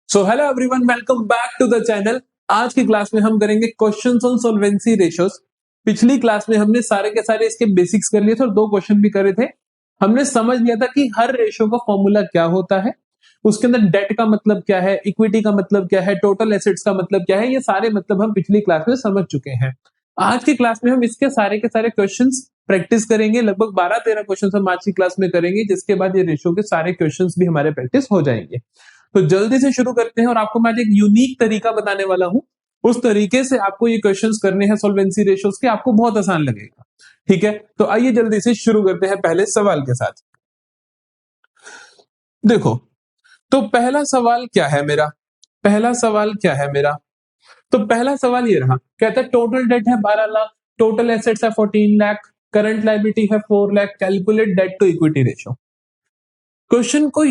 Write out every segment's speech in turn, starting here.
So hello everyone, welcome back to the channel. आज की class में हम करेंगे क्वेश्चंस ऑन सॉल्वेंसी रेशियोज। पिछली क्लास में हमने सारे के सारे इसके बेसिक्स कर लिए थे और 2 क्वेश्चन भी करे थे। हमने समझ लिया था कि हर रेशियो का फॉर्मूला क्या होता है, उसके अंदर डेट का मतलब क्या है, इक्विटी का मतलब क्या है, टोटल एसेट्स का मतलब क्या है, ये सारे मतलब हम पिछली क्लास में समझ चुके हैं। आज की क्लास में हम इसके सारे के सारे क्वेश्चंस प्रैक्टिस करेंगे। लगभग 12-13 क्वेश्चंस हम आज की क्लास में करेंगे, जिसके बाद ये रेशियो के सारे क्वेश्चंस भी हमारे प्रैक्टिस हो जाएंगे। तो जल्दी से शुरू करते हैं और आपको मैं आज एक यूनिक तरीका बताने वाला हूं। उस तरीके से आपको ये क्वेश्चंस करने हैं सॉल्वेंसी रेशियोज के, आपको बहुत आसान लगेगा। ठीक है, तो आइए जल्दी से शुरू करते हैं पहले सवाल के साथ। देखो, तो पहला सवाल क्या है मेरा, पहला सवाल क्या है मेरा, तो पहला सवाल ये रहा। कहता है टोटल डेट है 12 लाख, टोटल एसेट्स है 14 लाख, करंट लायबिलिटी है 4 lakh, calculate debt to equity ratio. Question को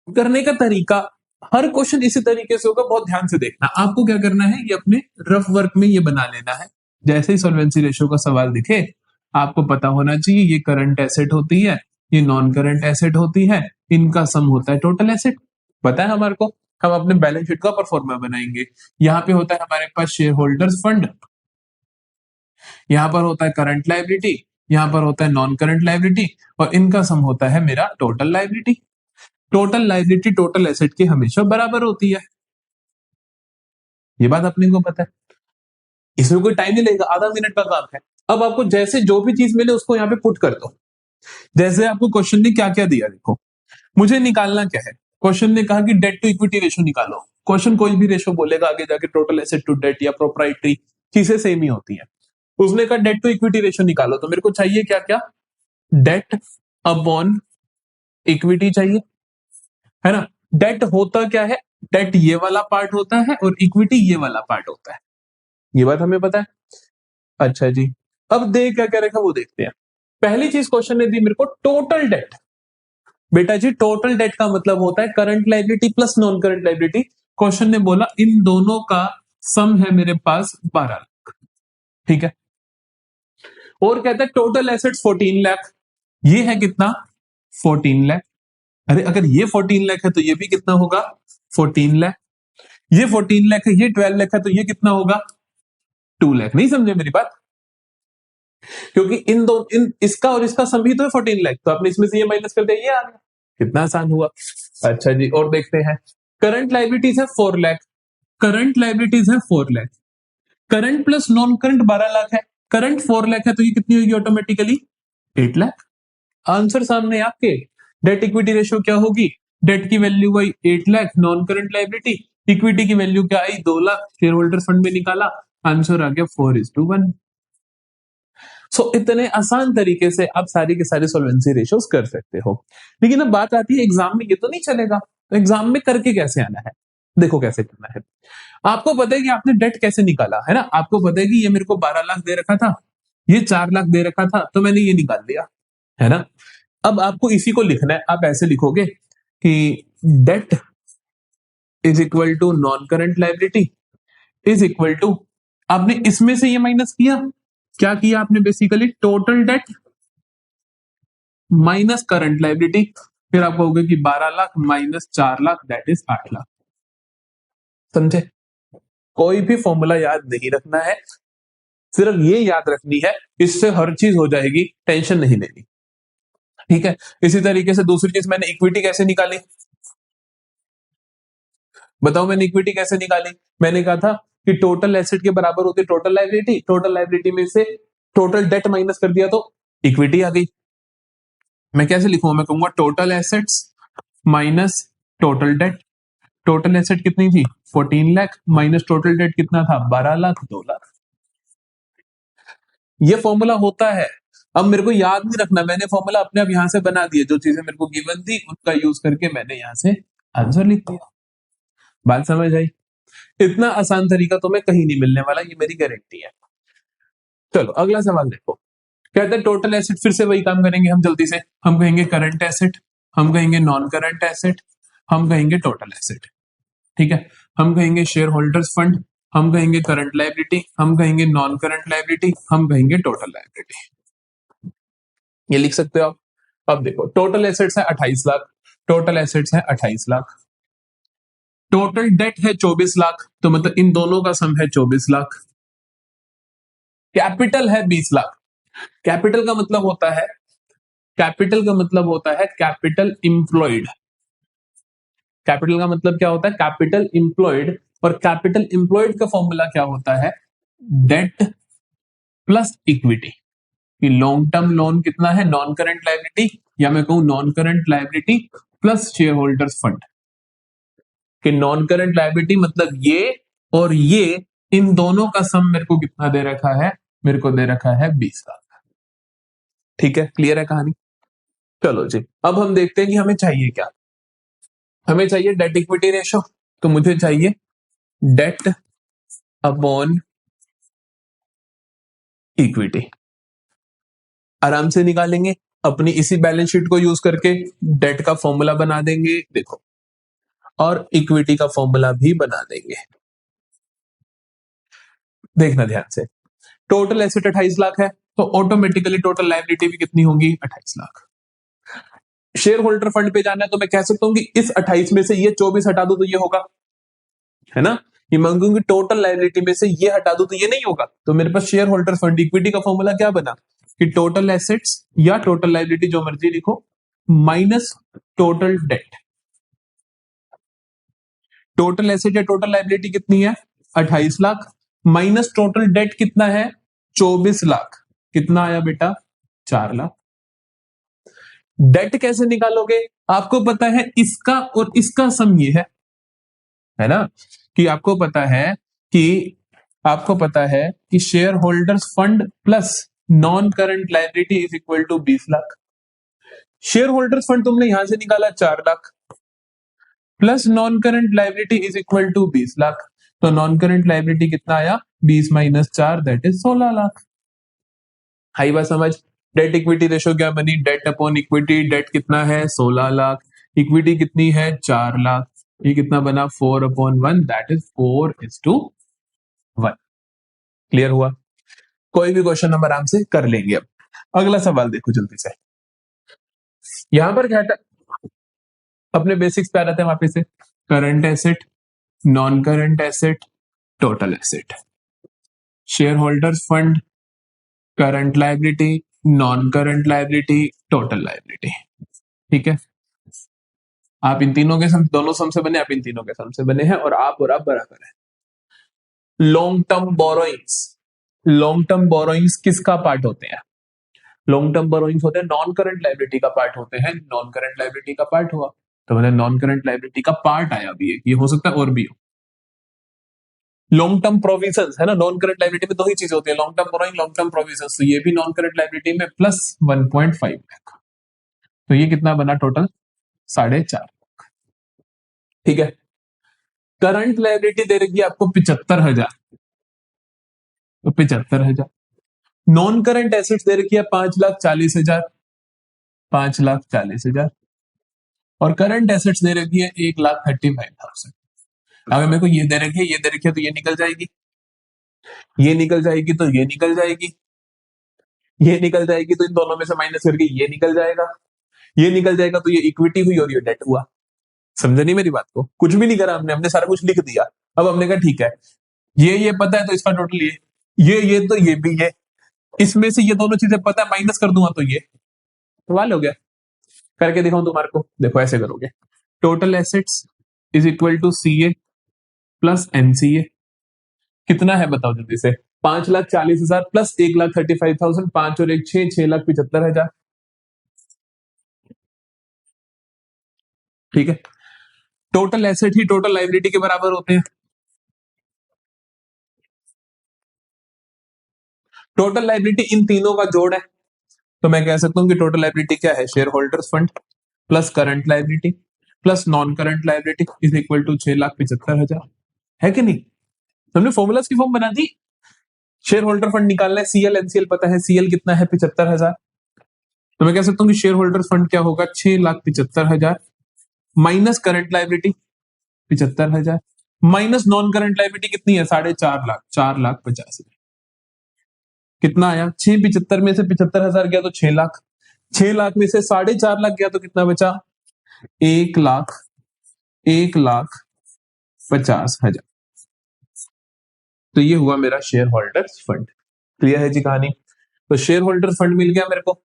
करने का तरीका, हर क्वेश्चन इसी तरीके से होगा, बहुत ध्यान से देखना। आपको क्या करना है, ये अपने रफ वर्क में ये बना लेना है। जैसे ही सॉल्वेंसी रेशियो का सवाल दिखे, आपको पता होना चाहिए ये करंट एसेट होती है, ये नॉन करंट एसेट होती है, इनका सम होता है टोटल एसेट। पता है हमारे को, हम अपने बैलेंस शीट का परफॉर्मा बनाएंगे। यहाँ पे होता है हमारे पास शेयर होल्डर्स फंड, यहाँ पर होता है करंट लायबिलिटी, यहाँ पर होता है नॉन करंट लायबिलिटी, और इनका सम होता है मेरा total liability. Total liability total asset के हमेशा बराबर होती है, ये बात अपने को पता है। इसमें कोई टाइम नहीं लगेगा, आधा मिनट का काम है। अब आपको जैसे जो भी चीज मिले उसको यहाँ पे पुट कर दो। जैसे आपको क्वेश्चन ने क्या क्या दिया, देखो मुझे निकालना क्या है। क्वेश्चन ने कहा कि डेट टू इक्विटी रेशियो निकालो। क्वेश्चन कोई भी रेशियो बोलेगा आगे जाके, टोटल एसेट टू डेट या प्रोप्राइटरी, चीजें सेम ही होती है। उसने कहा डेट टू इक्विटी रेशियो निकालो, तो मेरे को चाहिए क्या क्या, डेट अपॉन इक्विटी चाहिए, है ना। डेट होता क्या है, डेट ये वाला पार्ट होता है और इक्विटी ये वाला पार्ट होता है, ये बात हमें पता है। अच्छा जी, अब दे क्या क्या रखा वो देखते हैं। पहली चीज क्वेश्चन ने दी मेरे को टोटल डेट। बेटा जी, टोटल डेट का मतलब होता है current liability plus non current liability. Question ने बोला इन दोनों का सम है मेरे पास 12 लाख। ठीक है, और कहता है टोटल एसेट्स 14 लाख, ये है कितना, 14 लाख। अरे अगर ये 14 लाख है तो ये भी कितना होगा, 14 लाख। ये 14 लाख है, ये 12 लाख है, तो ये कितना होगा, 2 लाख। नहीं समझे मेरी बात, क्योंकि इन इसका और इसका सम भी तो है 14 लाख, तो आपने इसमें से ये माइनस कर दिया, ये आ गया। कितना आसान हुआ। अच्छा जी, और देखते हैं। करंट लायबिलिटीज है 4 लाख, करंट लायबिलिटीज है 4 lakh, current plus non current 12 lakh है, करंट 4 लाख है, तो ये कितनी होगी ऑटोमेटिकली, 8 लाख। आंसर सामने आपके। डेट इक्विटी रेशियो क्या होगी, डेट की वैल्यू आई 8 lakh, non current liability, equity की वैल्यू क्या आई 2 लाख, शेयर होल्डर फंड में निकाला, आंसर आ गया 4:1। सो इतने आसान तरीके से आप सारी के सारे सॉल्वेंसी रेशियोज कर सकते हो। लेकिन अब बात आती है एग्जाम में, ये तो नहीं चलेगा, तो एग्जाम में करके कैसे आना है। देखो कैसे करना है। आपको पता है कि आपने डेट कैसे निकाला है ना, आपको पता है कि ये मेरे को 12 लाख दे रखा था, ये 4 लाख दे रखा था, तो मैंने ये निकाल दिया, है ना। अब आपको इसी को लिखना है। आप ऐसे लिखोगे कि debt is equal to non current liability is equal to, आपने इसमें से ये माइनस किया, क्या किया आपने, basically total debt minus current liability, फिर आप कहोगे कि 12 lakh minus 4 lakh that is 8 lakh. समझे, कोई भी फॉर्मूला याद नहीं रखना है, सिर्फ ये याद रखनी है, इससे हर चीज हो जाएगी, टेंशन नहीं लेनी। ठीक है, इसी तरीके से दूसरी चीज, मैंने इक्विटी कैसे निकाली, बताओ मैंने इक्विटी कैसे निकाली। मैंने कहा था कि टोटल एसेट के बराबर होती है टोटल लायबिलिटी, टोटल लायबिलिटी में से टोटल डेट माइनस कर दिया तो इक्विटी आ गई। मैं कैसे लिखूंगा, मैं कहूंगा total assets minus total date. Total asset कितनी थी 14 लाख, माइनस टोटल डेट कितना था 12 लाख, 2 लाख। ये फॉर्मूला होता है। अब मेरे को याद नहीं रखना, मैंने फॉर्मूला अपने आप यहां से बना दिए, जो चीजें मेरे को गिवन थी उनका यूज करके मैंने यहां से आंसर लिख दिया। बात समझ आई। इतना आसान तरीका तुम्हें कहीं नहीं मिलने वाला, ये मेरी गारंटी है। चलो अगला सवाल देखो। कहते हैं टोटल एसेट, फिर से वही काम करेंगे हम जल्दी से। हम कहेंगे करंट एसेट, हम कहेंगे नॉन करंट एसेट, हम कहेंगे टोटल एसेट। ठीक है, हम कहेंगे शेयर होल्डर्स फंड, हम कहेंगे करंट लायबिलिटी, हम कहेंगे नॉन करंट लायबिलिटी, हम कहेंगे टोटल लायबिलिटी। ये लिख सकते हो आप। अब देखो टोटल एसेट्स है 28 लाख, टोटल एसेट्स है 28 लाख, टोटल डेट है 24 लाख, तो मतलब इन दोनों का सम है 24 लाख। कैपिटल है 20 लाख। कैपिटल का मतलब होता है, कैपिटल का मतलब होता है कैपिटल इंप्लॉयड। कैपिटल का मतलब क्या होता है? Capital employed. और कैपिटल इंप्लॉयड का फॉर्मूला क्या होता है? Debt plus equity. कि लॉन्ग टर्म लोन कितना है? नॉन करंट लायबिलिटी, या मैं कहूं non current liability plus share holders fund. कि नॉन करंट लायबिलिटी मतलब ये और ये, इन दोनों का सम मेरे को कितना दे रखा है? मेरे को दे रखा है 20 लाख। ठीक है, क्लियर है कहानी? चलो जी, अब हम देखते हैं कि हमें चाहिए क्या। हमें चाहिए डेट इक्विटी रेशो। तो मुझे चाहिए डेट अपॉन इक्विटी। आराम से निकालेंगे अपनी इसी बैलेंस शीट को यूज करके। डेट का फॉर्मूला बना देंगे, देखो, और इक्विटी का फॉर्मूला भी बना देंगे। देखना ध्यान से। टोटल एसेट 28 लाख है, तो ऑटोमेटिकली टोटल लायबिलिटी भी कितनी होगी? 28 लाख। शेयर होल्डर फंड पे जाना है, तो मैं कह सकता हूं कि इस 28 में से ये 24 हटा दो तो ये होगा, है ना? ये मांगूंगी टोटल लायबिलिटी में से ये हटा दो तो ये नहीं होगा। तो मेरे पास शेयर होल्डर फंड इक्विटी का फॉर्मूला क्या बना? कि टोटल एसेट्स या टोटल लायबिलिटी जो मर्जी लिखो, minus total date. Total asset या टोटल लायबिलिटी कितनी है? 28 लाख। माइनस टोटल डेट कितना है? 24 लाख। कितना आया बेटा? 4 लाख। डेट कैसे निकालोगे? आपको पता है इसका और इसका सम ये है ना? कि आपको पता है कि share holders fund plus non current liability is equal to 20 lakh. Share holders fund तुमने यहां से निकाला 4 lakh, plus non current liability is equal to 20 lakh. तो नॉन करंट लायबिलिटी कितना आया? 20 माइनस 4, दैट इज 16 लाख। हाई बात समझ? डेट इक्विटी रेशो क्या बनी? Date upon equity. डेट कितना है? 16 लाख। इक्विटी कितनी है? 4 लाख। ये कितना बना? 4/1, दैट इज 4:1। क्लियर हुआ? कोई भी क्वेश्चन हम आराम से कर लेंगे। अब अगला सवाल देखो जल्दी से। यहां पर क्या था? अपने बेसिक्स पे आ रहे थे वापिस से। Current asset, non current asset, total asset. Share holders fund, current liability, non current liability, total liability. ठीक है, आप इन तीनों के सम, दोनों सम से बने, आप इन तीनों के सम से बने हैं, और आप बराबर है। Long term borrowings. Long term borrowings किसका पार्ट होते हैं? लॉन्ग टर्म बोरोइंग्स होते हैं नॉन करंट लायबिलिटी का पार्ट होते हैं। नॉन करंट लायबिलिटी का पार्ट हुआ, तो मतलब नॉन करंट लायबिलिटी का पार्ट आया भी है, ये हो सकता है और भी हो। लॉन्ग टर्म प्रोविजन है ना, नॉन करंट लायबिलिटी में दो ही चीजें होती है, long term borrowing, long term provision. तो ये भी नॉन करंट लायबिलिटी में प्लस 1.5 लाख। तो ये कितना बना टोटल? 4.5 लाख। ठीक है। करंट लायबिलिटी दे रखी है आपको 75,000, तो 75,000। नॉन करंट एसेट्स दे रखी है 5,40,000, 5,40,000। और करंट एसेट्स दे रखी है 1,35,000। अगर मेरे को ये दे रखी है, ये दे रखी है, तो ये निकल जाएगी, ये निकल जाएगी, तो ये निकल जाएगी, ये निकल जाएगी, तो इन दोनों में से माइनस करके ये निकल जाएगा, ये निकल जाएगा, तो ये इक्विटी हुई और ये डेट हुआ। समझे नहीं मेरी बात को? कुछ भी नहीं करा हमने, हमने सारा कुछ लिख दिया। अब हमने कहा ठीक है, ये पता है, तो इसका टोटल ये तो ये भी ये, इसमें से ये दोनों चीजें पता है, माइनस कर दूंगा तो ये सवाल हो गया। करके दिखाऊं तुम्हारे को? देखो ऐसे करोगे, total assets is equal to CA plus NCA। कितना है बताओ जल्दी से? 5,40,000 प्लस 1,35,000, 5 और 1 6, 6,75,000। ठीक है, टोटल एसेट ही टोटल लायबिलिटी के बराबर होते हैं। टोटल लायबिलिटी इन तीनों का जोड़ है, तो मैं कह सकता हूं कि टोटल लायबिलिटी क्या है? Share holders fund plus current liability plus non current liability is equal to 6,75,000। है कि नहीं? हमने फॉर्मूलाज की फॉर्म बना दी। शेयर होल्डर फंड निकालना है, CL NCL पता है, CL कितना है? 75,000। तो मैं कह सकता हूं कि शेयर होल्डर फंड क्या होगा? 6,75,000 minus current liability 75,000 minus non current liability कितनी है? 4.5 लाख, 4,50,000। कितना आया? 675 में से 75,000 गया तो 6 लाख, 6 लाख में से 4.5 लाख गया तो कितना बचा? 1 लाख, 1 लाख 50,000। तो ये हुआ मेरा शेयर होल्डर्स फंड। क्लियर है जी कहानी। तो शेयर होल्डर फंड मिल गया मेरे को,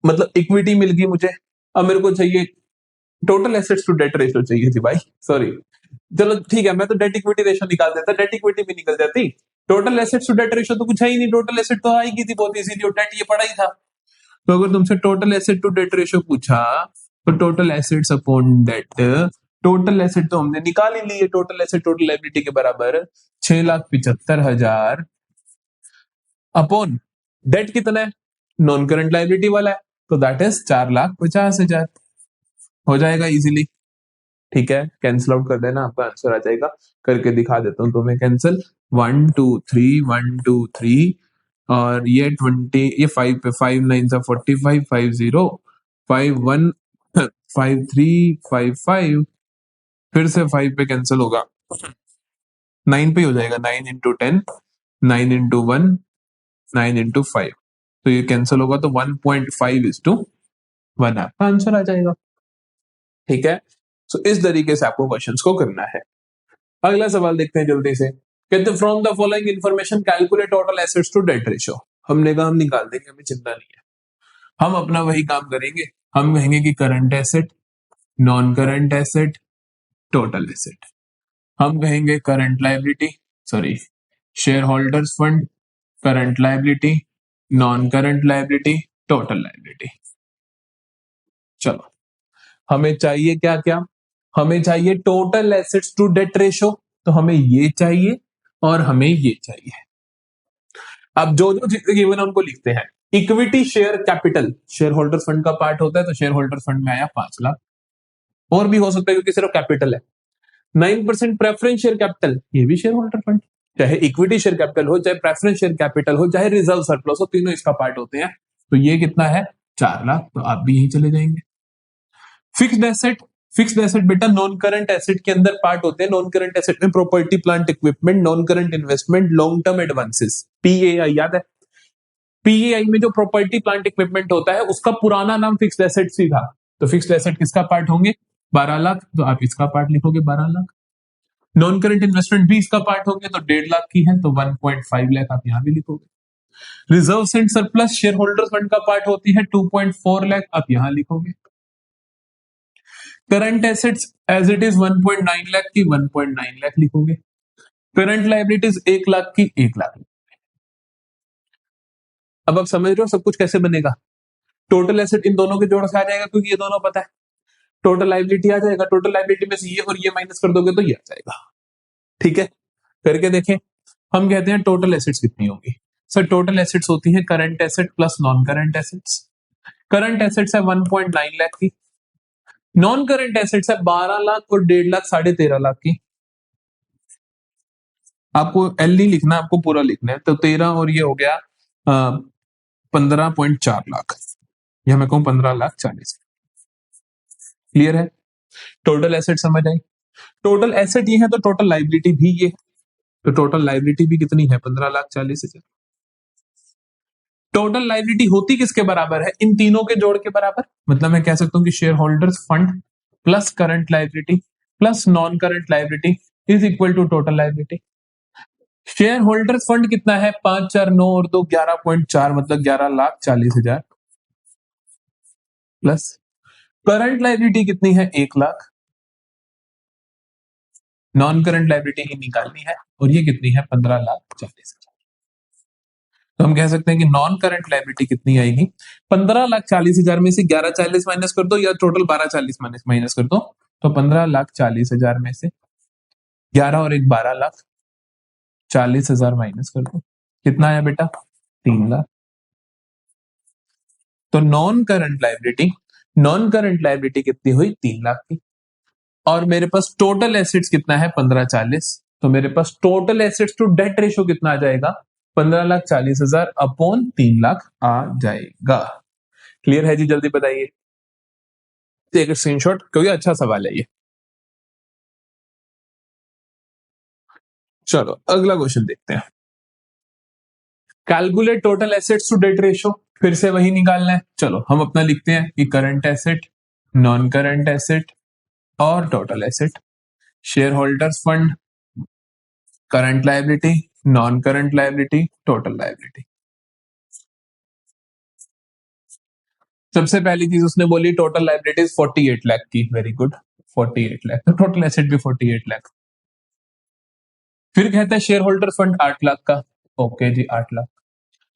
मतलब इक्विटी मिल गई मुझे। अब मेरे को चाहिए total assets to debt ratio चाहिए थी भाई, सॉरी। चलो ठीक है, मैं तो डेट इक्विटी रेशियो निकाल देता, डेट इक्विटी भी निकल जाती। Total assets to debt ratio तो कुछ है ही नहीं, टोटल एसेट तो आएगी थी बहुत इजीली, और डेट ये पड़ा ही था। तो अगर तुमसे total asset to debt ratio पूछा तो total assets upon debt, total asset तो हमने निकाल ही लिए, टोटल एसेट टोटल लायबिलिटी के बराबर 6,75,000 अपॉन डेट कितना है, नॉन करंट लायबिलिटी वाला है, तो दैट इज 4,50,000। हो जाएगा इजीली। ठीक है, कैंसिल आउट कर देना, आपका आंसर आ जाएगा। करके दिखा देता हूं तुम्हें कैंसिल। 1 2 3 1 2 3 और ये 20, ये 5 पे 5 9 सा 45, 5 0 5 1 5 3 5 5, फिर से 5 पे कैंसिल होगा, 9 पे हो जाएगा। 9 इंटू 10, 9 इंटू 1, 9 इंटू 5, तो ये कैंसिल होगा, तो 1.5:1 आपका आंसर आ जाएगा। ठीक है, तो इस तरीके से आपको क्वेश्चंस को करना है। अगला सवाल देखते हैं जल्दी से। कहते from the following information calculate total assets to debt ratio. हमने कहा हम निकाल देंगे, हमें चिंता नहीं है, हम अपना वही काम करेंगे। हम कहेंगे कि current asset, non current asset, total asset. हम कहेंगे current liability, sorry share holders fund, current liability, non current liability, total liability. चलो, हमें चाहिए क्या क्या, हमें चाहिए total assets to debt ratio, तो हमें ये चाहिए और हमें ये चाहिए। अब जो जो गिवन उनको लिखते हैं। Equity share capital share holder fund का पार्ट होता है, तो शेयर होल्डर फंड में आया 5 लाख, और भी हो सकता है क्योंकि सिर्फ कैपिटल है। 9% प्रेफरेंस शेयर कैपिटल, ये भी शेयर होल्डर फंड, चाहे इक्विटी शेयर कैपिटल हो, चाहे प्रेफरेंस शेयर कैपिटल हो, चाहे रिजर्व सरप्लस हो, तीनों इसका पार्ट होते हैं। तो ये कितना है, 4 लाख, तो आप भी यहीं चले जाएंगे। फिक्स्ड एसेट, फिक्स्ड एसेट बेटा नॉन करंट एसेट के अंदर पार्ट होते हैं। नॉन करंट एसेट में property plant equipment, non current investment, long term advances, PAI याद है। पीएआई में जो प्रॉपर्टी प्लांट इक्विपमेंट होता है उसका पुराना नाम फिक्स्ड एसेट ही था। तो फिक्स्ड एसेट किसका पार्ट होंगे, 12 लाख, तो आप इसका पार्ट लिखोगे 12 लाख। नॉन करंट इन्वेस्टमेंट भी इसका पार्ट होंगे, तो 1.5 लाख की है, तो 1.5 लाख आप यहां भी लिखोगे। Reserve and surplus share holder fund का पार्ट होती है 2.4 लाख, आप यहां लिखोगे। Current assets as it is 1.9 lakh की 1.9 लाख लिखोगे। करंट लायबिलिटीज 1 लाख की 1 लाख। अब आप समझ रहे हो सब कुछ कैसे बनेगा। टोटल एसेट इन दोनों के जोड़ से आ जाएगा क्योंकि ये दोनों पता है। टोटल लायबिलिटी आ जाएगा, टोटल लायबिलिटी में से ये और ये माइनस कर दोगे तो ये आ जाएगा। ठीक है, करके देखें। हम कहते हैं टोटल एसेट्स कितनी होगी। सर टोटल एसेट्स होती है current asset plus non current assets. Current assets है 1.9 लाख की, नॉन करंट एसेट्स है 12 लाख और 1.5 लाख 13.5 लाख की। आपको एल नहीं लिखना, आपको पूरा लिखना है। तो 13 और ये हो गया 15.4 लाख, या मैं कहूं 15,40,000। क्लियर है, टोटल एसेट समझ आई। टोटल एसेट ये है तो टोटल लायबिलिटी भी ये है, तो टोटल लायबिलिटी भी कितनी है, 15,40,000। टोटल लायबिलिटी होती किसके बराबर है, इन तीनों के जोड़ के बराबर। मतलब मैं कह सकता हूं कि share holders fund plus current liability plus non current liability is equal to total liability. Share holders fund कितना है, 5 4 9 और 2 11.4, मतलब 11,40,000 प्लस करंट लायबिलिटी कितनी है, 1 लाख। नॉन करंट लायबिलिटी ही निकालनी है और ये कितनी है, 15,40,000। तो हम कह सकते हैं कि नॉन करंट लायबिलिटी कितनी आएगी, 15,40,000 में से 11,40 माइनस कर दो, या टोटल 12,40 माइनस कर दो, तो 15,40,000 में से 11 और 1 12 लाख 40,000 माइनस कर दो, कितना आया बेटा, 3 लाख। तो नॉन करंट लायबिलिटी कितनी हुई, 3 लाख की। और मेरे पास टोटल एसेट्स कितना है, 15,40, तो मेरे पास total assets to debt ratio कितना आ जाएगा, 15,40,000 अपॉन 3 लाख आ जाएगा। क्लियर है जी, जल्दी बताइए, एक स्क्रीनशॉट क्योंकि अच्छा सवाल है ये। चलो अगला क्वेश्चन देखते हैं। Calculate total assets to debt ratio, फिर से वही निकालना है। चलो हम अपना लिखते हैं कि current asset, non current asset और total asset. Share holders fund, current liability, non current liability, total liability. सबसे पहली चीज उसने बोली टोटल लायबिलिटीज 48 लाख की, वेरी गुड, 48 लाख, तो टोटल एसेट भी 48 लाख। फिर कहता है शेयर होल्डर फंड 8 लाख का, ओके जी 8 lakh.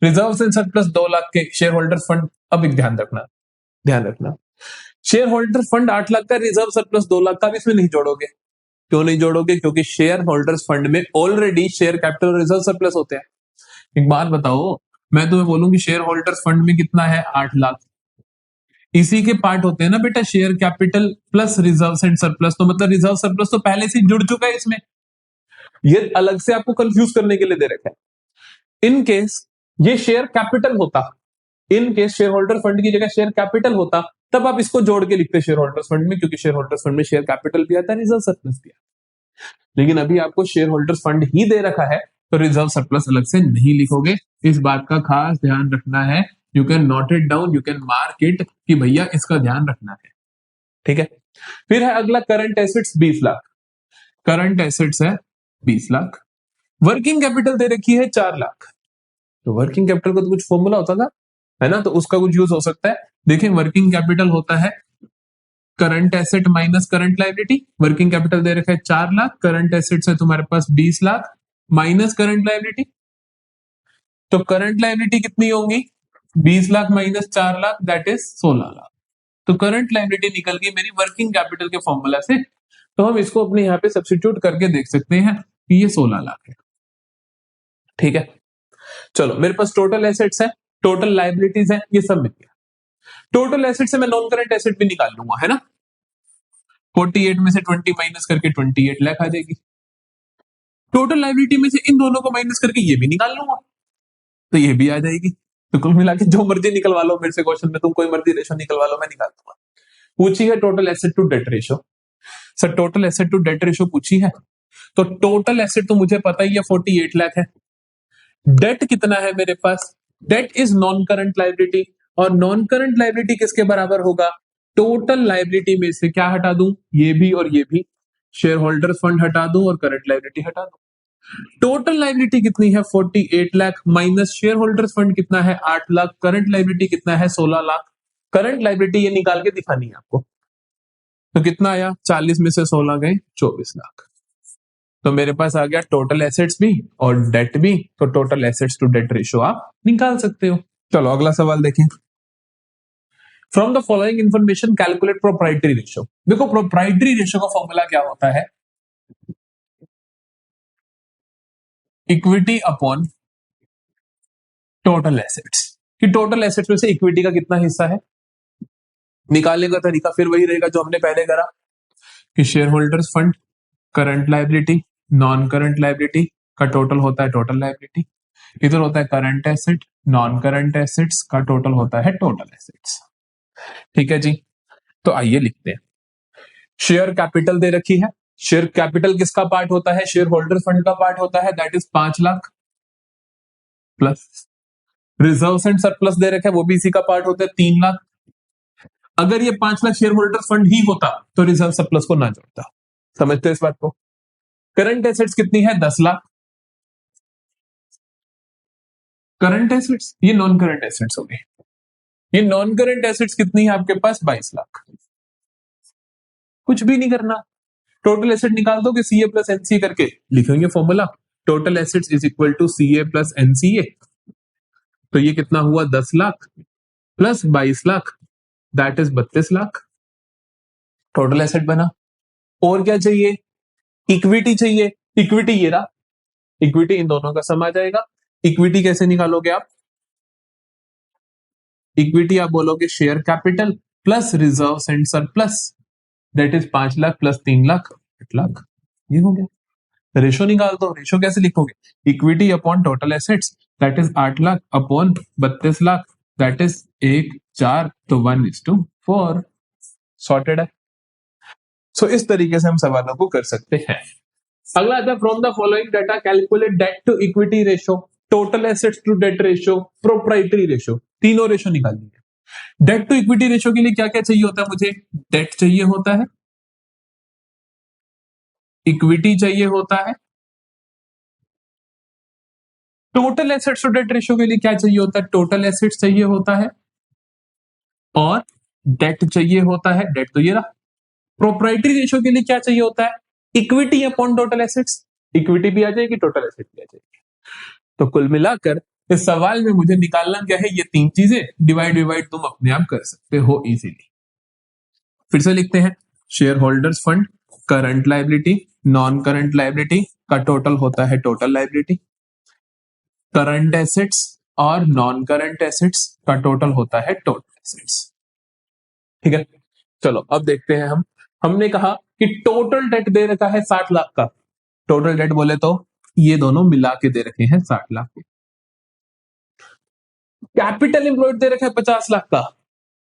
Reserve and surplus 2 lakh के, शेयर होल्डर फंड, अब एक ध्यान रखना शेयर होल्डर फंड 8 लाख का, रिजर्व सरप्लस 2 लाख का, भी इसमें नहीं जोड़ोगे। क्यों नहीं जोड़ोगे? क्योंकि शेयर होल्डर्स फंड में ऑलरेडी शेयर कैपिटल और रिजर्व सरप्लस होते हैं। एक बात बताओ, मैं तुम्हें बोलूंगी शेयर होल्डर्स फंड में कितना है, 8 लाख, इसी के पार्ट होते हैं ना बेटा share capital plus reserve and surplus, तो मतलब रिजर्व सरप्लस तो पहले से जुड़ चुका है इसमें, ये अलग से आपको कंफ्यूज करने के लिए दे रखा है। इन केस ये शेयर कैपिटल होता, in case share holder fund की जगह शेयर कैपिटल होता, तब आप इसको जोड़ के लिखते शेयर होल्डर्स फंड में, क्योंकि शेयर होल्डर्स फंड में शेयर कैपिटल भी आता है, रिजर्व सरप्लस भी आता है। लेकिन अभी आपको शेयर होल्डर्स फंड ही दे रखा है, तो रिजर्व सरप्लस अलग से नहीं लिखोगे, इस बात का खास ध्यान रखना है। You can note it down, you can mark it कि भैया इसका ध्यान रखना है, ठीक है। फिर है अगला current assets 20 lakh, current assets है 20 लाख। वर्किंग कैपिटल दे रखी है 4 लाख, तो वर्किंग कैपिटल का तो कुछ फॉर्मूला होता था, है ना, तो उसका कुछ यूज हो सकता है। देखिए वर्किंग कैपिटल होता है current asset minus current liability. Working capital दे रखा है 4 लाख, करंट एसेट्स है तुम्हारे पास 20 लाख माइनस करंट लायबिलिटी, तो करंट लायबिलिटी कितनी होगी, 20 lakh minus 4 lakh, that is 16 lakh. तो करंट लायबिलिटी निकल गई मेरी वर्किंग कैपिटल के फॉर्मूला से, तो हम इसको अपने यहाँ पे सब्स्टिट्यूट करके देख सकते हैं कि ये 16 लाख है, ठीक है। चलो मेरे पास टोटल एसेट्स है, टोटल लायबिलिटीज है, ये सब मिल गया। टोटल एसेट से मैं नॉन करंट एसेट भी निकाल लूंगा, है ना, 48 में से 20 माइनस करके 28 लाख आ जाएगी। टोटल लायबिलिटी में से इन दोनों को माइनस करके ये भी निकाल लूंगा, तो ये भी आ जाएगी। तो कुल मिला के जो मर्जी निकलवा लो मेरे से क्वेश्चन में, तुम कोई मर्जी रेशो निकलवा लो, मैं निकाल दूंगा। पूछी है total asset to debt ratio, sir total asset to debt ratio पूछी है, तो टोटल एसेट तो मुझे पता ही है 48 लाख है। डेट कितना है मेरे पास, debt is non current liability, और नॉन करंट लायबिलिटी किसके बराबर होगा, टोटल लायबिलिटी में से क्या हटा दूं, ये भी और ये भी, शेयर होल्डर फंड हटा दूं और करंट लायबिलिटी हटा दूं। टोटल लायबिलिटी कितनी है 48 lakh minus share holders fund कितना है 8 लाख, करंट लायबिलिटी कितना है 16 लाख। करंट लायबिलिटी ये निकाल के दिखानी है आपको, तो कितना आया, 40 में से 16 गए 24 लाख। तो मेरे पास आ गया टोटल एसेट्स भी और डेट भी, तो total assets to debt ratio आप निकाल सकते हो। चलो अगला सवाल देखें। From the following information calculate proprietary ratio. देखो प्रोप्राइटरी रेशियो का फॉर्मूला क्या होता है, इक्विटी अपॉन टोटल एसेट्स, कि टोटल एसेट्स में से इक्विटी का कितना हिस्सा है। निकालने का तरीका फिर वही रहेगा जो हमने पहले करा, कि share holders fund, current liability, non current liability का टोटल होता है टोटल लायबिलिटी, इधर होता है current asset, non current assets का टोटल होता है टोटल एसेट्स, ठीक है जी। तो आइए लिखते हैं, शेयर कैपिटल दे रखी है, शेयर कैपिटल किसका पार्ट होता है, शेयर होल्डर फंड का पार्ट होता है, that is 5 lakh, plus reserve and surplus दे रखा है, वो भी इसी का पार्ट होता है 3 लाख। अगर ये 5 लाख शेयर होल्डर फंड ही होता तो रिजर्व सरप्लस को ना जोड़ता, समझते हो इस बात को। करंट एसेट्स कितनी है 10 लाख, करंट एसेट्स, ये नॉन करंट एसेट्स हो गए, ये नॉन करंट एसेट्स कितनी है आपके पास 22 लाख। कुछ भी नहीं करना, टोटल एसेट निकाल दो कि सीए प्लस एनसीए करके लिखेंगे formula, total assets is equal to CA plus NCA, तो ये कितना हुआ 10 lakh plus 22 lakh, that is 32 lakh, total asset बना। और क्या चाहिए, इक्विटी चाहिए, इक्विटी ये रहा, इक्विटी इन दोनों का सम आ जाएगा। इक्विटी कैसे निकालोगे आप, इक्विटी आप बोलोगे share capital plus reserve and surplus, that is 5 lakh plus 3 lakh 8 lakh, ये हो गया। रेशो निकाल दो, रेशो कैसे लिखोगे, equity upon total assets, that is 8 lakh upon 32 lakh, that is 1 4, तो 1:4, सॉर्टेड है। सो इस तरीके से हम सवालों को कर सकते हैं। अगला आता है from the following data calculate debt to equity ratio, total assets to debt ratio, proprietary ratio, तीनों रेशियो निकालनी है। डेट टू इक्विटी रेशियो के लिए क्या क्या चाहिए होता है मुझे, डेट चाहिए होता है, इक्विटी चाहिए होता है, total assets to debt ratio के लिए क्या चाहिए होता है, टोटल एसेट्स चाहिए होता है, और डेट चाहिए होता है, डेट तो ये रहा। प्रोप्राइटरी रेशियो के लिए क्या चाहिए होता है, equity upon total assets, equity भी आ जाएगी, टोटल एसेट भी आ जाएगी। तो कुल मिलाकर इस सवाल में मुझे निकालना क्या है, ये तीन चीजें, डिवाइड डिवाइड तुम अपने आप कर सकते हो इजीली। फिर से लिखते हैं, share holders fund, current liability, non current liability का टोटल होता है टोटल लाइबिलिटी, करंट एसेट्स और नॉन करंट एसेट्स का टोटल होता है टोटल एसेट्स। ठीक है, चलो अब देखते हैं हमने कहा कि टोटल डेट दे रखा है 60 लाख का, टोटल डेट बोले तो ये दोनों मिला के दे रखे हैं 60 लाख। कैपिटल एम्प्लॉयड दे रखा है 50 लाख का।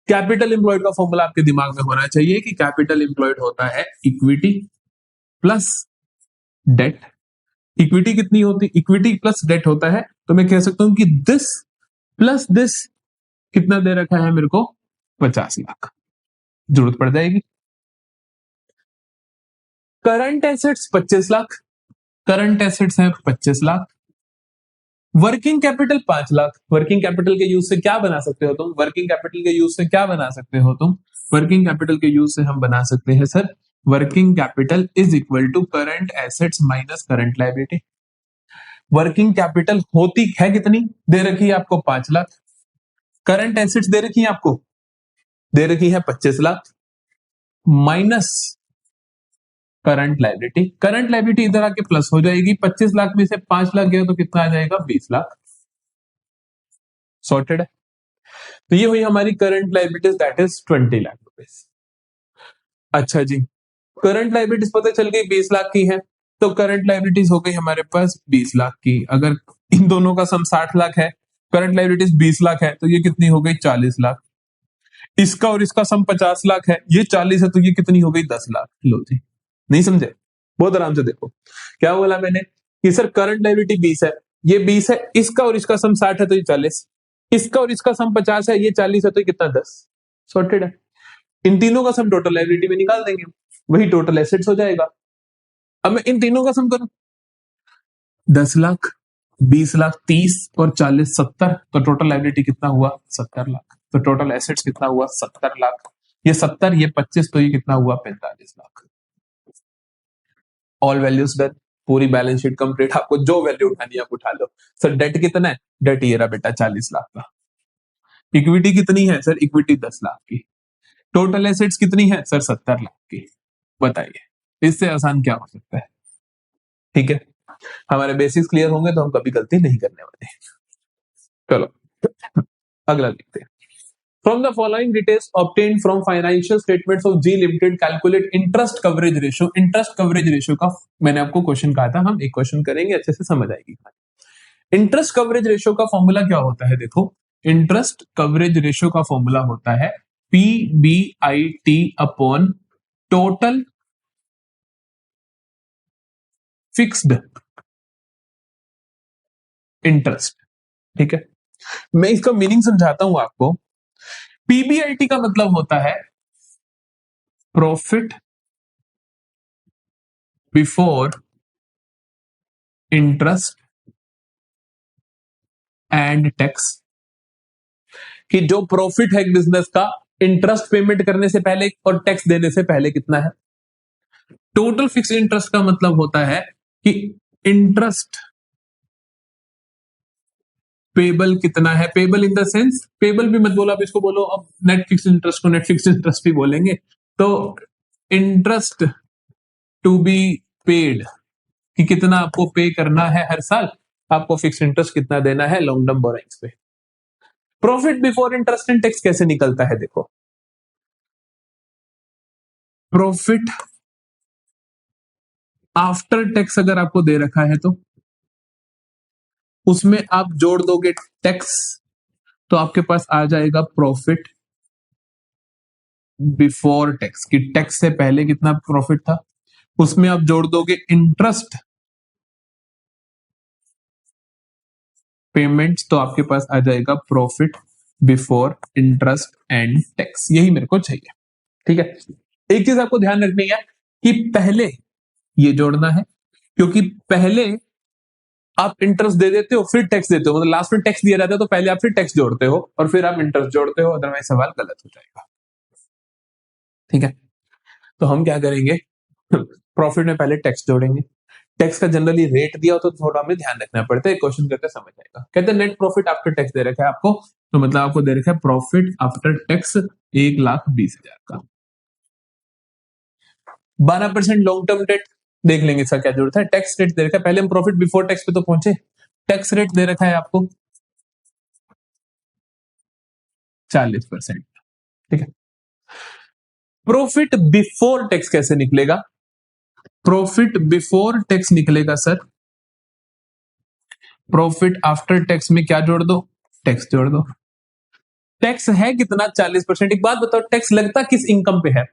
कैपिटल एम्प्लॉयड का फॉर्मूला आपके दिमाग में होना चाहिए कि कैपिटल एम्प्लॉयड होता है इक्विटी प्लस डेट। इक्विटी कितनी होती, इक्विटी प्लस डेट होता है, तो मैं कह सकता हूं कि दिस प्लस दिस कितना दे रखा है मेरे को, 50 लाख जरूरत पड़ जाएगी। Current assets 25 lakh, current assets है 25 lakh. Working capital 5 lakh, working capital के यूज से क्या बना सकते हो तुम, वर्किंग कैपिटल के यूज से क्या बना सकते हो तुम, वर्किंग कैपिटल के यूज से हम बना सकते हैं sir, working capital is equal to current assets minus current liability. Working capital होती है कितनी, दे रखी है आपको 5 लाख, करंट एसेट्स दे रखी है आपको, दे रखी है 25 lakh, minus current liability. Current liability इधर आके प्लस हो जाएगी, 25 लाख में से 5 लाख गया तो कितना आ जाएगा, 20 लाख। सॉर्टेड है। तो ये हुई हमारी current liabilities, that is 20 lakh rupees. अच्छा जी, करंट लायबिलिटीज पता चल गई 20 लाख की है, तो करंट लायबिलिटीज हो गई हमारे पास 20 लाख की। अगर इन दोनों का सम 60 लाख है, करंट लायबिलिटीज 20 लाख है, तो ये कितनी हो गई, 40 लाख। इसका और इसका सम 50 लाख है, ये 40 है, तो ये कितनी हो गई, 10 लाख। लो जी, नहीं समझे, बहुत आराम से देखो क्या बोला मैंने कि सर करंट लायबिलिटी 20 है, ये 20 है, इसका और इसका सम 60 है तो ये 40, इसका और इसका सम 50 है, ये 40 है, तो ये कितना, 10। सॉर्टेड है। इन तीनों का सम टोटल लायबिलिटी में निकाल देंगे, वही टोटल एसेट्स हो जाएगा। अब मैं इन तीनों का सम करूं, 10 लाख, 20 लाख 30 और 40 70, तो टोटल लायबिलिटी कितना हुआ, 70 लाख। तो टोटल एसेट्स कितना हुआ, 70 लाख। ये 70, ये 25, तो ये कितना हुआ, 45 लाख। ऑल वैल्यूज डन, पूरी बैलेंस शीट कंप्लीट। आपको जो वैल्यू उठानी है आप उठा लो। सर डेट कितना है, डेट ये रहा बेटा 40 लाख का। इक्विटी कितनी है सर, इक्विटी 10 लाख की। टोटल एसेट्स कितनी है सर, 70 लाख की। बताइए इससे आसान क्या हो सकता है। ठीक है, हमारे बेसिक्स क्लियर होंगे तो हम कभी गलती नहीं करने वाले। चलो अगला देखते हैं। From the following details obtained from financial statements of G Limited, calculate interest coverage ratio। interest coverage ratio का मैंने आपको क्वेश्चन कहा था, हम एक क्वेश्चन करेंगे, अच्छे से समझ आएगी। इंटरेस्ट कवरेज रेशियो का फॉर्मूला क्या होता है, देखो इंटरेस्ट कवरेज रेशियो का फॉर्मूला होता है PBIT upon total fixed interest. ठीक है, मैं इसका मीनिंग समझाता हूं आपको। पीबीआईटी का मतलब होता है profit before interest and tax, कि जो प्रॉफिट है बिजनेस का इंटरेस्ट पेमेंट करने से पहले और टैक्स देने से पहले कितना है। टोटल फिक्स्ड इंटरेस्ट का मतलब होता है कि इंटरेस्ट पेबल कितना है, payable in the sense, payable भी मत बोलो आप, इसको बोलो अब नेट फिक्स्ड इंटरेस्ट को नेट फिक्स्ड इंटरेस्ट भी बोलेंगे। तो इंटरेस्ट टू बी पेड, कि कितना आपको पे करना है हर साल, आपको फिक्स्ड इंटरेस्ट कितना देना है लॉन्ग टर्म बोरोइंग्स पे। Profit before interest and tax कैसे निकलता है, देखो प्रॉफिट आफ्टर टैक्स अगर आपको दे रखा है तो उसमें आप जोड़ दोगे टैक्स, तो आपके पास आ जाएगा प्रॉफिट बिफोर टैक्स, कि टैक्स से पहले कितना प्रॉफिट था, उसमें आप जोड़ दोगे इंटरेस्ट पेमेंट्स, तो आपके पास आ जाएगा profit before interest and tax. यही मेरे को चाहिए। ठीक है, एक चीज आपको ध्यान रखनी है कि पहले ये जोड़ना है, क्योंकि पहले आप इंटरेस्ट दे देते हो फिर टैक्स देते हो, मतलब लास्ट में टैक्स दिया जाता है तो पहले आप फिर टैक्स जोड़ते हो और फिर आप इंटरेस्ट जोड़ते हो, अदरवाइज सवाल गलत हो जाएगा। ठीक है, तो हम क्या करेंगे, प्रॉफिट में पहले टैक्स जोड़ेंगे। टैक्स का जनरली रेट दिया हो तो थोड़ा हमें ध्यान रखना पड़ता है, क्वेश्चन करके समझ आएगा। कहते हैं नेट प्रॉफिट आफ्टर टैक्स दे रखा है आपको, तो मतलब आपको दे रखा है प्रॉफिट आफ्टर टैक्स 1,20,000 का। 12% लॉन्ग टर्म डेट देख लेंगे, इसका क्या जरूरत है। टैक्स रेट दे रखा है, पहले हम प्रॉफिट बिफोर टैक्स पे तो पहुंचे। टैक्स रेट दे रखा है आपको 40%। ठीक है, प्रॉफिट बिफोर टैक्स कैसे निकलेगा? प्रॉफिट बिफोर टैक्स निकलेगा सर, प्रॉफिट आफ्टर टैक्स में क्या जोड़ दो, टैक्स जोड़ दो। टैक्स है कितना, 40%। एक बात बताओ, टैक्स लगता किस इनकम पे है?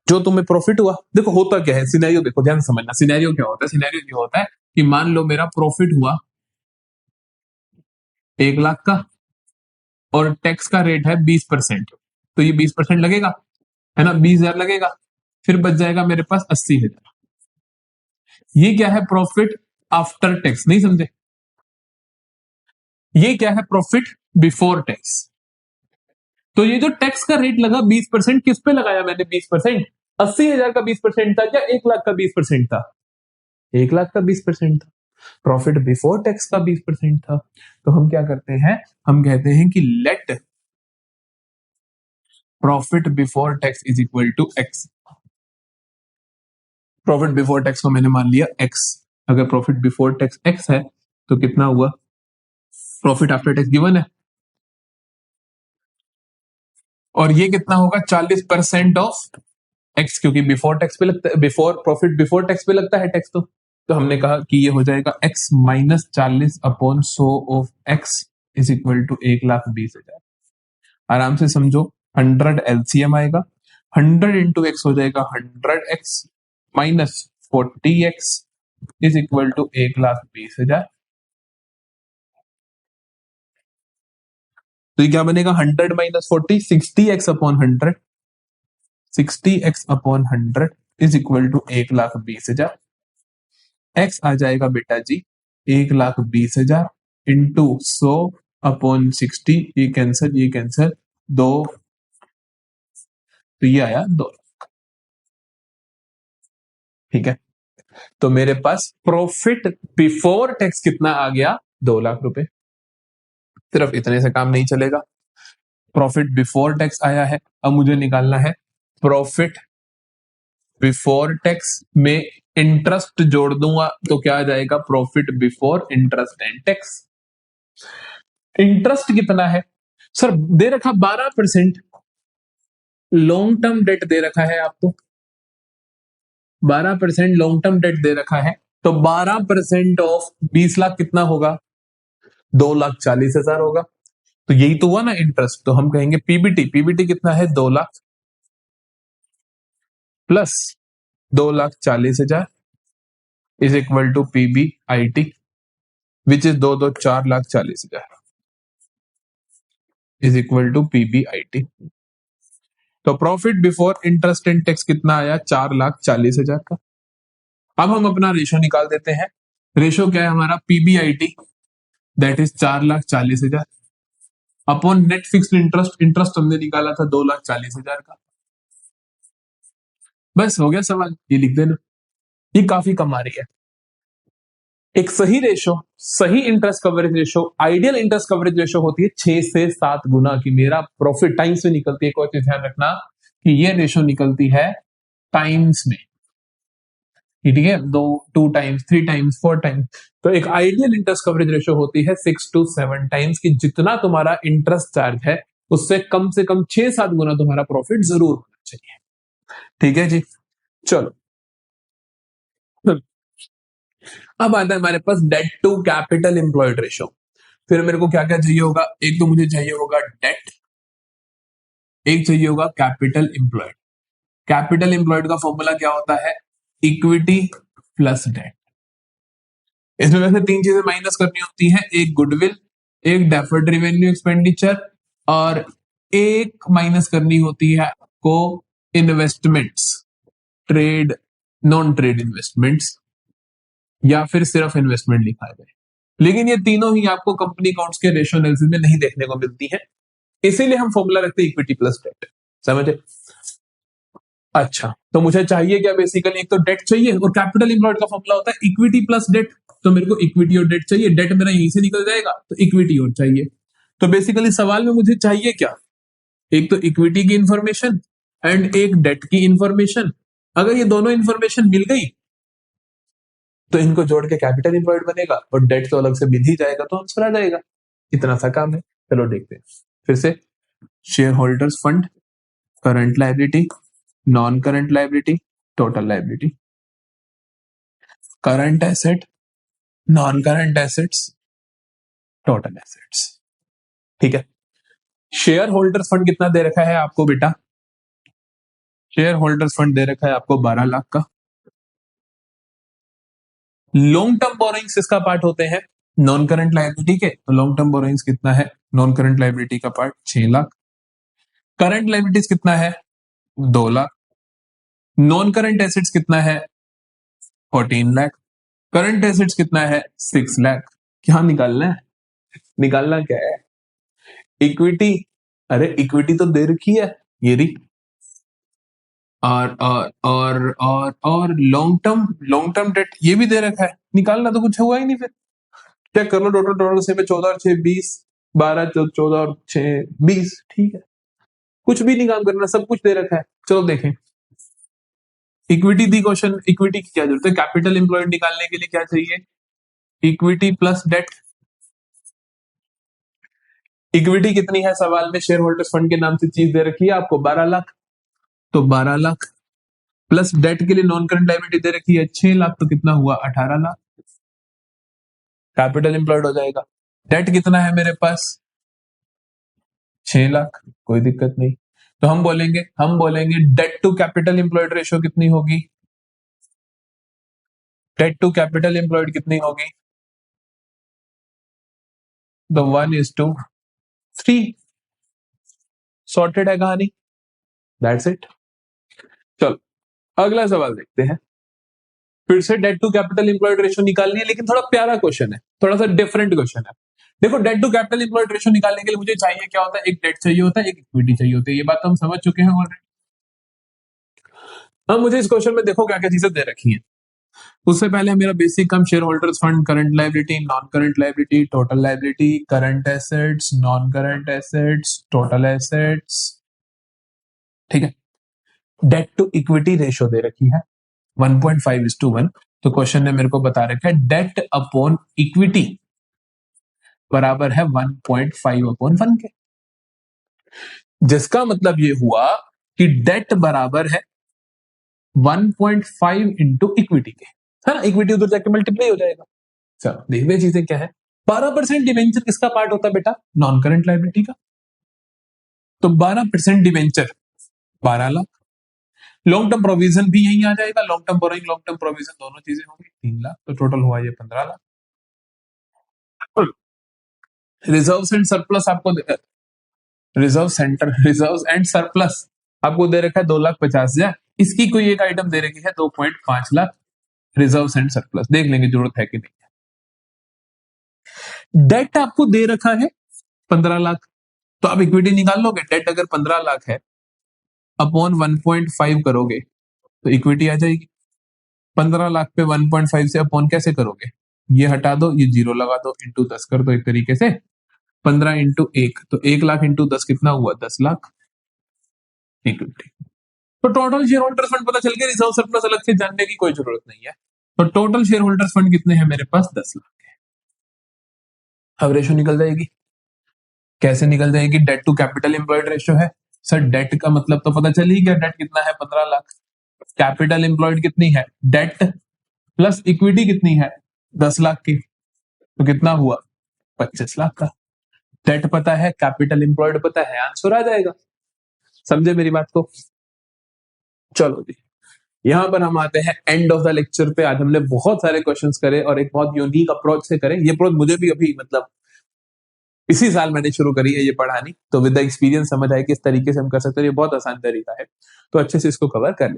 जो तुम्हें प्रॉफिट हुआ। देखो होता क्या है, सिनेरियो देखो, ध्यान से समझना। सिनेरियो क्या होता है, सिनेरियो ये होता है कि मान लो मेरा प्रॉफिट हुआ 1,00,000 का और टैक्स का रेट है 20%, तो ये 20% लगेगा, है ना, 20,000 लगेगा, फिर बच जाएगा मेरे पास 80,000। ये क्या है, प्रॉफिट आफ्टर टैक्स, नहीं समझे? ये क्या है, प्रॉफिट बिफोर टैक्स। तो ये जो टैक्स का रेट लगा 20%, किस पे लगाया मैंने 20%? 80,000 का 20% था या 1,00,000 का 20% था? 1,00,000 का 20% था। प्रॉफिट बिफोर टैक्स का 20% था। तो हम क्या करते हैं, हम कहते हैं कि let profit before tax is equal to X. Profit before tax को मैंने मान लिया एक्स। अगर प्रॉफिट बिफोर टैक्स एक्स है तो कितना हुआ, प्रॉफिट आफ्टर टैक्स गिवन है, और ये कितना होगा, 40% ऑफ एक्स, क्योंकि बिफोर टैक्स पे लगता है, बिफोर प्रॉफिट बिफोर टैक्स पे लगता है टैक्स। तो हमने कहा कि ये हो जाएगा X minus 40/100 of X is equal to 1,20,000। आराम से समझो, 100 एलसीएम आएगा, 100 इंटू एक्स हो जाएगा 100x minus 40x is equal to 1,20,000। तो ये क्या बनेगा, 100 minus 40, 60x/100, 60x/100 is equal to 1,20,000। X आ जाएगा बेटा जी 1,20,000 इंटू 100/60, ये कैंसिल ये कैंसिल, दो, तो ये आया 2। ठीक है, तो मेरे पास प्रॉफिट बिफोर टैक्स कितना आ गया, 2,00,000 रुपए। सिर्फ इतने से काम नहीं चलेगा, प्रॉफिट बिफोर टैक्स आया है, अब मुझे निकालना है प्रॉफिट बिफोर टैक्स में इंटरेस्ट जोड़ दूंगा तो क्या आ जाएगा, profit before interest and tax. Interest कितना है सर, दे रखा 12%, लॉन्ग टर्म डेट दे रखा है आपको, 12% लॉन्ग टर्म डेट दे रखा है, तो 12% ऑफ 20,00,000 कितना होगा, 2,40,000 होगा। तो यही तो हुआ ना इंटरेस्ट, तो हम कहेंगे पीबीटी, पीबीटी कितना है, 2,00,000 plus 2,40,000 is equal to PBIT which is 4,40,000 is equal to PBIT. तो profit before interest and tax कितना आया, 4,40,000 का। अब हम अपना रेशो निकाल देते हैं। रेशो क्या है हमारा, PBIT that is 4,40,000 upon net fixed interest, interest हमने निकाला था 2,40,000 का। बस हो गया सवाल, ये लिख देना। ये काफी कम आ रही है। एक सही रेशो, सही interest coverage ratio, ideal interest coverage ratio होती है 6 से 7 गुना की। मेरा प्रॉफिट टाइम्स में निकलती है, कोई चीज ध्यान रखना कि ये रेशो निकलती है टाइम्स में, ठीक है, 2 टाइम्स, 3 टाइम्स, 4 टाइम्स। तो एक आइडियल इंटरेस्ट कवरेज रेशो होती है 6 to 7 टाइम्स की, जितना तुम्हारा इंटरेस्ट चार्ज है उससे कम से कम 6-7 गुना तुम्हारा प्रॉफिट जरूर होना चाहिए। ठीक है जी, चलो अब आता है हमारे पास debt to capital employed ratio. फिर मेरे को क्या क्या चाहिए होगा, एक तो मुझे चाहिए होगा डेट, एक चाहिए होगा कैपिटल एम्प्लॉयड। कैपिटल एम्प्लॉयड का फॉर्मूला क्या होता है, इक्विटी प्लस डेट। इसमें वैसे 3 चीजें माइनस करनी होती हैं, एक गुडविल, एक डेफर्ड रेवेन्यू एक्सपेंडिचर, और एक माइनस करनी होती है आपको investments, trade non trade investments या फिर सिर्फ इन्वेस्टमेंट लिखा है। लेकिन ये तीनों ही आपको कंपनी अकाउंट्स के रेशियो एनालिसिस में नहीं देखने को मिलती है, इसीलिए हम फॉर्मूला रखते हैं इक्विटी प्लस डेट। समझे? अच्छा, तो मुझे चाहिए क्या बेसिकली, एक तो डेट चाहिए और कैपिटल एम्प्लॉयड का फॉर्मूला होता है इक्विटी प्लस डेट। तो मेरे को इक्विटी और डेट चाहिए, डेट मेरा यहीं से निकल जाएगा, तो इक्विटी और चाहिए। तो बेसिकली सवाल में मुझे चाहिए क्या, एक तो इक्विटी की इंफॉर्मेशन एंड एक डेट की इंफॉर्मेशन। अगर ये दोनों इंफॉर्मेशन मिल गई तो इनको जोड़ के कैपिटल एम्प्लॉयड बनेगा और डेट तो अलग से मिल ही जाएगा, तो आंसर आ जाएगा। इतना सा काम है। चलो देखते हैं फिर से। Share holders fund, current liability, non current liability, total liability, current asset, non current assets, total assets. ठीक है। शेयर होल्डर्स फंड कितना दे रखा है आपको बेटा? शेयर होल्डर्स फंड दे रखा है आपको 12 लाख का। लॉन्ग टर्म बोरोइंग्स इसका पार्ट होते हैं नॉन करंट लायबिलिटी के, तो लॉन्ग टर्म बोरोइंग्स कितना है नॉन करंट लायबिलिटी का पार्ट? 6 लाख। करंट लायबिलिटीज कितना है? 2 लाख। नॉन करंट एसेट्स कितना है? 14 लाख। करंट एसेट्स कितना है? 6 लाख। क्या निकालना है? निकालना क्या है? इक्विटी। अरे इक्विटी तो दे रखी है, ये रही। और लॉन्ग टर्म डेट ये भी दे रखा है। निकालना तो कुछ हुआ ही नहीं। फिर चेक कर लो, टोटल टोटल से 14 और 6 20, 12 14 और 6 20। ठीक है, कुछ भी नहीं काम करना, सब कुछ दे रखा है। चलो देखें इक्विटी दी क्वेश्चन। इक्विटी की क्या जरूरत है? कैपिटल एम्प्लॉयड निकालने के लिए क्या चाहिए? Equity plus debt. इक्विटी कितनी है सवाल में? शेयर होल्डर्स फंड के नाम से चीज दे रखी है आपको 12 लाख, तो 12 लाख प्लस डेट के लिए नॉन करंट लायबिलिटी दे रखी है 6 लाख, तो कितना हुआ? 18 लाख। कैपिटल एम्प्लॉयड हो जाएगा। डेट कितना है मेरे पास? 6 लाख। कोई दिक्कत नहीं। तो हम बोलेंगे debt to capital employed ratio कितनी होगी? डेट टू कैपिटल एम्प्लॉयड कितनी होगी? तो 1:3। सॉर्टेड है कहानी। That's it. चलो अगला सवाल देखते हैं। फिर से debt to capital employed ratio निकालनी है, लेकिन थोड़ा प्यारा क्वेश्चन है, थोड़ा सा डिफरेंट क्वेश्चन है। देखो debt to capital employed ratio निकालने के लिए मुझे चाहिए क्या होता है? एक डेट चाहिए होता है, एक इक्विटी चाहिए होती है। ये बात तो हम समझ चुके हैं ऑलरेडी। अब मुझे इस क्वेश्चन में देखो क्या क्या चीजें दे रखी हैं। उससे पहले मेरा बेसिक काम share holders fund, current liability, non current liability, total liability, current assets, non current assets, total assets. ठीक है। डेट टू इक्विटी रेशियो दे रखी है 1.5:1। तो क्वेश्चन ने मेरे को बता रखा है डेट अपॉन इक्विटी बराबर है 1.5/1 के, जिसका मतलब ये हुआ कि डेट बराबर है 1.5 इंटू इक्विटी के, है ना। इक्विटी उधर जाके मल्टीप्लाई हो जाएगा। चलो देखते हैं चीजें क्या है। 12% डिवेंचर किसका पार्ट होता है बेटा? नॉन करंट लायबिलिटी का। तो 12% debenture 12 lakh. Long term provision भी यही आ जाएगा, long term borrowing, long term provision दोनों चीजें होंगी 3 लाख। तो टोटल हुआ ये 15 लाख। रिजर्व एंड सरप्लस आपको रिजर्व एंड सरप्लस आपको दे रखा है 2,50,000। इसकी कोई एक आइटम दे रखी है 2.5 लाख। रिजर्व एंड सरप्लस देख लेंगे जरूरत है कि नहीं। डेट आपको दे रखा है 15 लाख, तो आप इक्विटी निकाल लोगे। डेट अगर 15 लाख है अपॉन 1.5 करोगे तो इक्विटी आ जाएगी। 15 लाख पे 1.5 से अपॉन कैसे करोगे? ये हटा दो, ये जीरो लगा दो, इंटू 10 कर दो एक तरीके से। 15 इंटू 1, तो 1 लाख इंटू 10 कितना हुआ? 10 लाख इक्विटी। तो टोटल शेयर होल्डर्स फंड पता चल गया। रिजर्व सरप्लस अलग से जानने की कोई जरूरत नहीं है। तो टोटल शेयर होल्डर्स फंड कितने हैं मेरे पास? 10 लाख है। अब रेशो निकल जाएगी। कैसे निकल जाएगी? Debt to capital employed ratio है। सर डेट का मतलब तो पता चल ही गया, डेट कितना है? 15 लाख। कैपिटल एम्प्लॉयड कितनी है? डेट प्लस इक्विटी कितनी है? 10 लाख की। तो कितना हुआ? 25 लाख का। डेट पता है, कैपिटल एम्प्लॉयड पता है, आंसर आ जाएगा। समझे मेरी बात को? चलो जी, यहां पर हम आते हैं एंड ऑफ द लेक्चर पे। आज हमने बहुत सारे क्वेश्चंस करे और एक बहुत यूनिक अप्रोच से करे। ये अप्रोच मुझे भी अभी मतलब इसी साल मैंने शुरू करी है ये पढ़ानी, तो विद द एक्सपीरियंस समझ आए कि इस तरीके से हम कर सकते हैं। ये बहुत आसान तरीका है, तो अच्छे से इसको कवर कर ले।